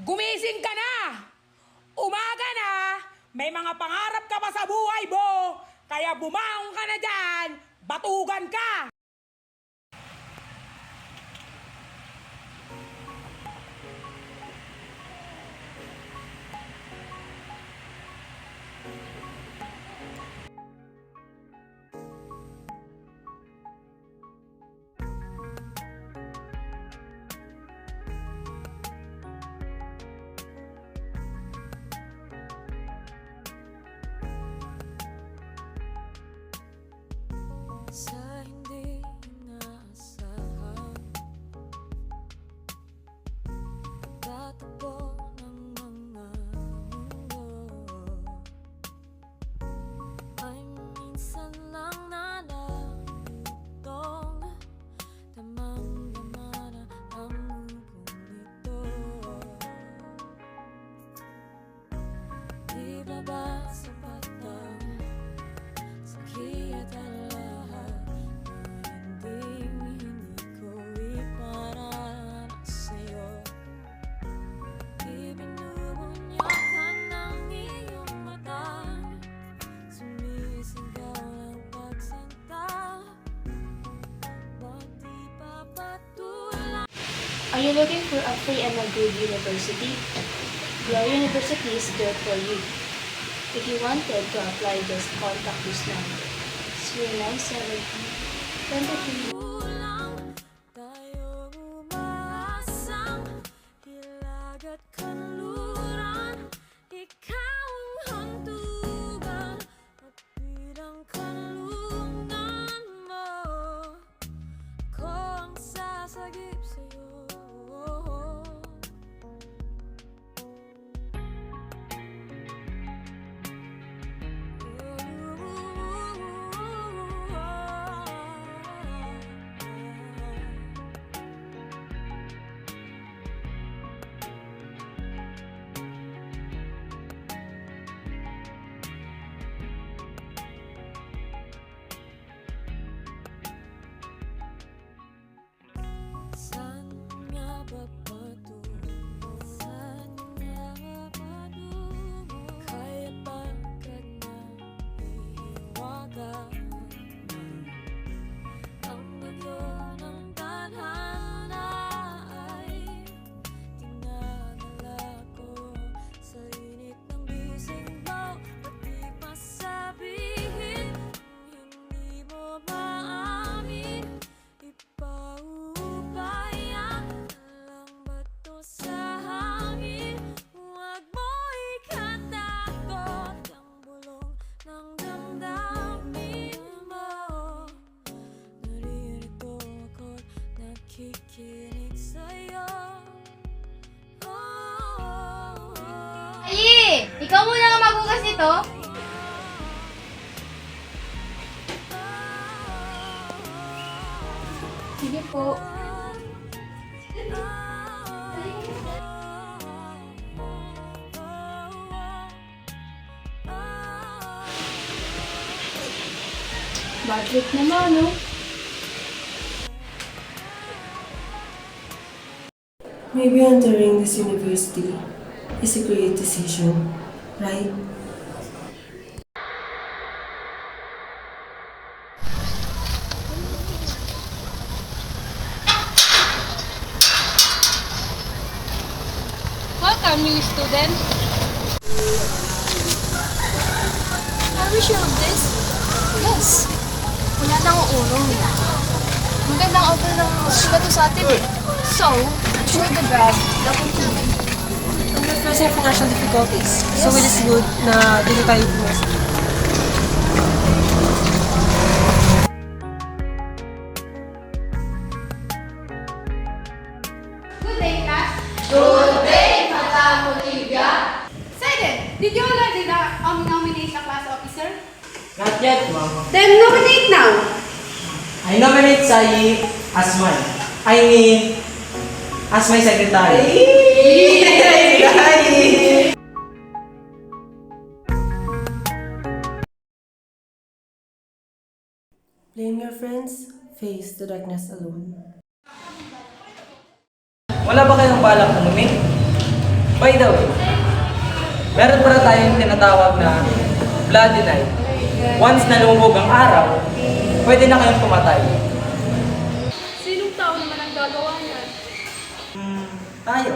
Gumising ka na! Umaga na! May mga pangarap ka pa sa buhay mo! Kaya bumangon ka na dyan! Batugan ka! Sa hindi inaasahan, tatakbo ng mga mundo ay minsan lang nalalutong, damang-dama na ang ugong nito. Di ba ba sapat ang sakit at lahat na hindi ko iparanas sa'yo? Ibinubunyakan ng iyong mata, sumisigaw ng pagsinta, ba't di papatulan? Are you looking for a free and a good university? Gloria University is there for you. If you wanted to apply, just contact this number. 0970 23 Kulang tayo umaasang hilag at kanluran, ikaw ang hantugan at bilang kanlungan mo, ko ang sasagip sa'yo. Saan nga ba patungo? Saan nga ba patungo? Kaya pagkat nahihiwaga ang bagyo ng tadhana ay dinadala ko sa init ng bisig mo. Pati pa sabihin hindi mo maamin, ipaubaya lang bato sa hangin. Huwag mo ikatakot ang bulong ng damdamin mo. Naririto ako't nakikinig sa'yo. Ay! Ikaw muna ang maghugas nito? Sige po. Bad trip naman, no? Maybe entering this university is a great decision, right? Welcome, new student. Are we sure of this? Yes. Wala nang urong. Magandang offer ng sila to sa atin eh. So, sure the grab. My friends have financial difficulties, so it is good na dito tayo pumasok. Good day, class. Good day, Madam Olivia. Second, did you already nominate the class officer? Not yet, ma'am. Then nominate now. I nominate Sayi as as my secretary. Blame your friends, face the darkness alone. Wala ba kayong balak umuwi? By the way, meron para tayong tinatawag na Bloody Night. Once na lumubog ang araw, pwede na kayong pumatay. Sinong tao naman ang gagawa niyan? Tayo.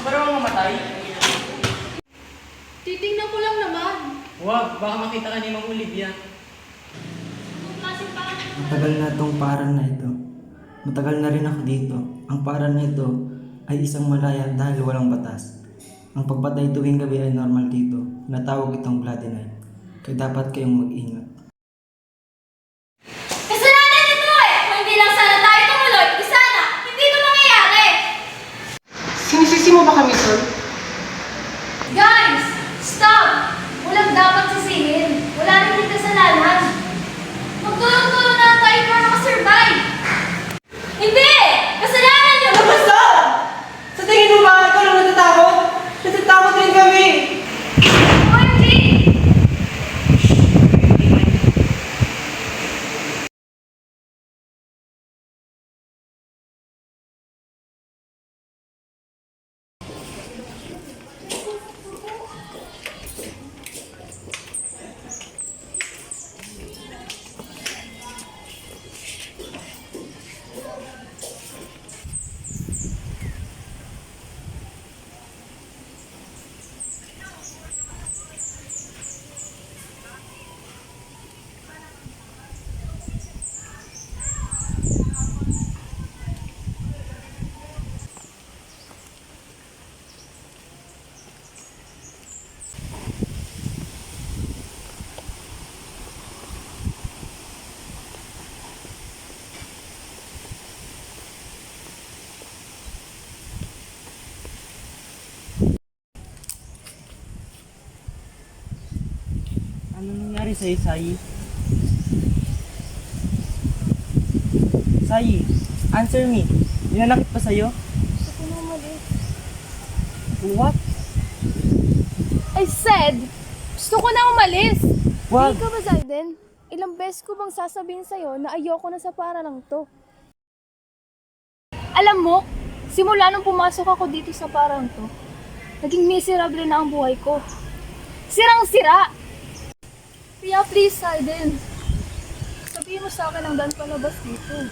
Marunong mamatay? Titingnan ko lang naman. Wag, baka makita ka ni Mang Olivia. Matagal na itong paran na ito. Matagal na rin ako dito. Ang paran na ito ay isang malaya dahil walang batas. Ang pagpatay tuwing gabi ay normal dito. Natawag itong Bloody Night. Kaya dapat kayong mag-ingat. Kasalanan nito eh! Kung hindi lang sana tayo tumuloy, di sana, hindi ito mangyayari! Sinisisi mo ba kami, Sol? Guys! Stop! Walang dapat sisihin. Wala rin din kasalanan. Magtulong-tulong na tayo para makasurvive. Hindi! Kasalanan niyo! Basta! Sa tingin mo ba ikaw lang natatakot? Natatakot rin kami! OMG! Ano nangyari sa'yo, Sayi? Sayi, answer me. Ninanakit pa sa'yo? Gusto ko na umalis. What? I said, gusto ko na umalis. Wag! Hindi ka ba, Zaiden? Ilang beses ko bang sasabihin sa'yo na ayoko na sa para lang to? Alam mo, simula nung pumasok ako dito sa parang to, naging miserable na ang buhay ko. Sirang-sira! Kaya please, Zaiden, sabihin mo sa akin ang daan palabas dito.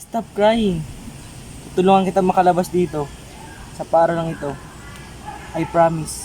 Stop crying. Tutulungan kita makalabas dito. Sa para lang ito. I promise.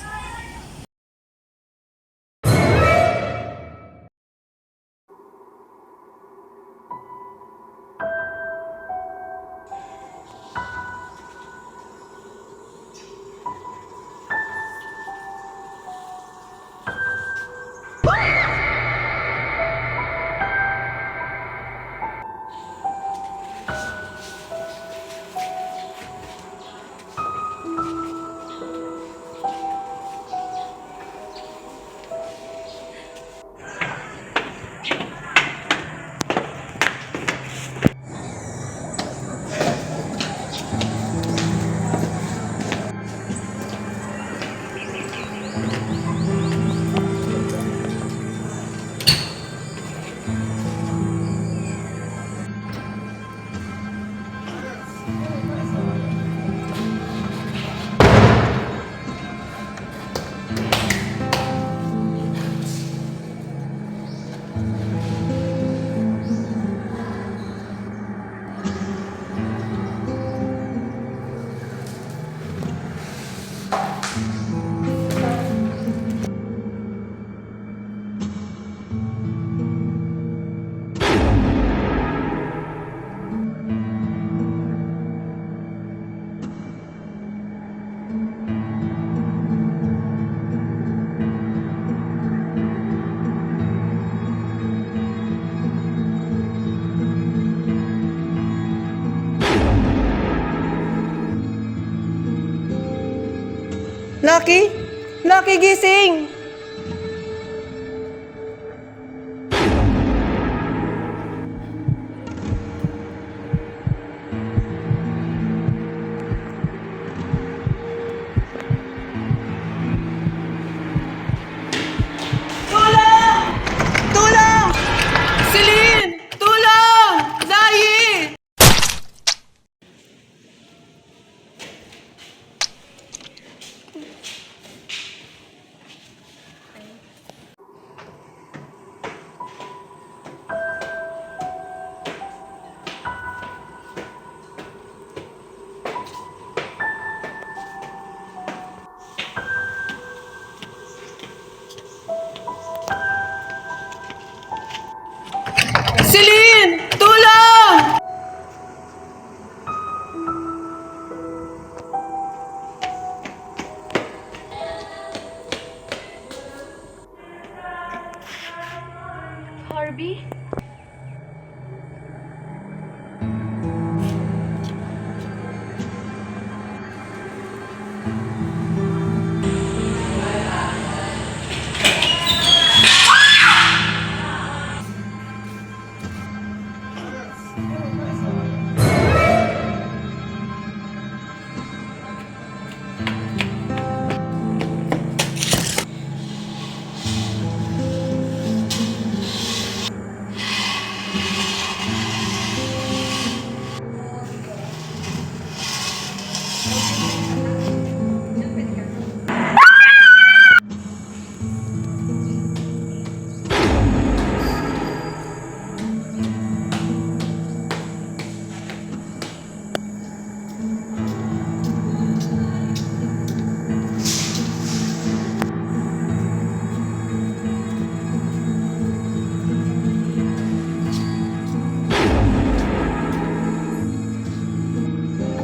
Lucky? Lucky, gising!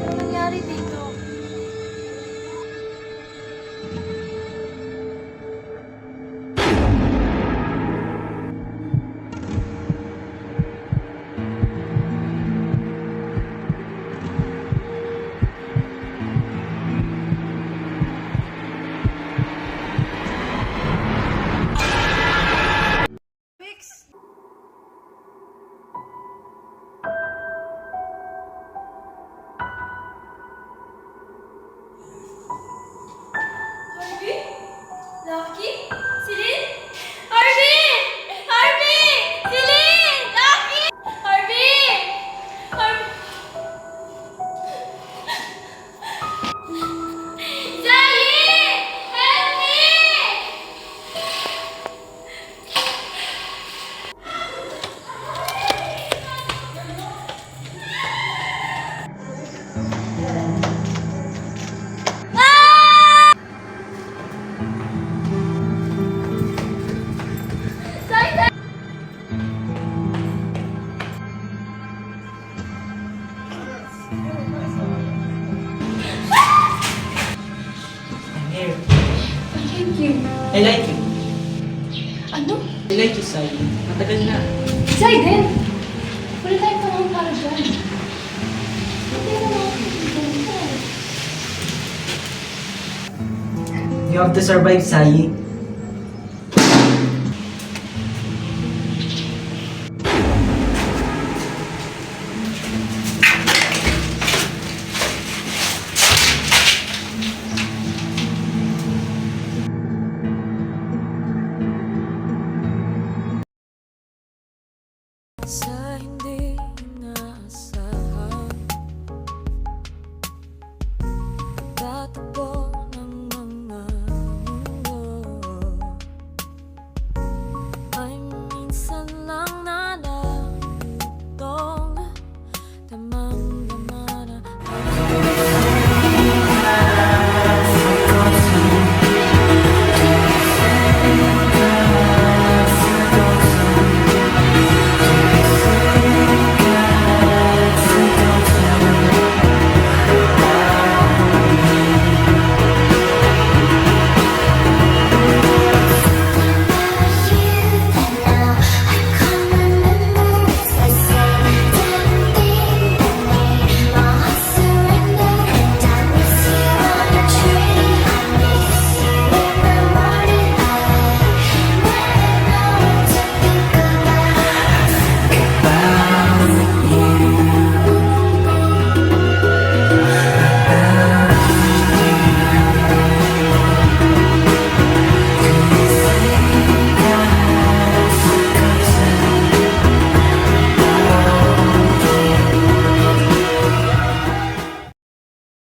Ano nangyari dito? Harvey? Lucky? Celine? Harvey! Harvey! Celine! Lucky! Harvey! Harvey! Sally! Help me! I'm here. Thank you. I like you. Ano? I like you, Sai. Matagal na. Zaiden! Wala tayong panahon para dyan. Hindi na lang ako. You have to survive, Sai.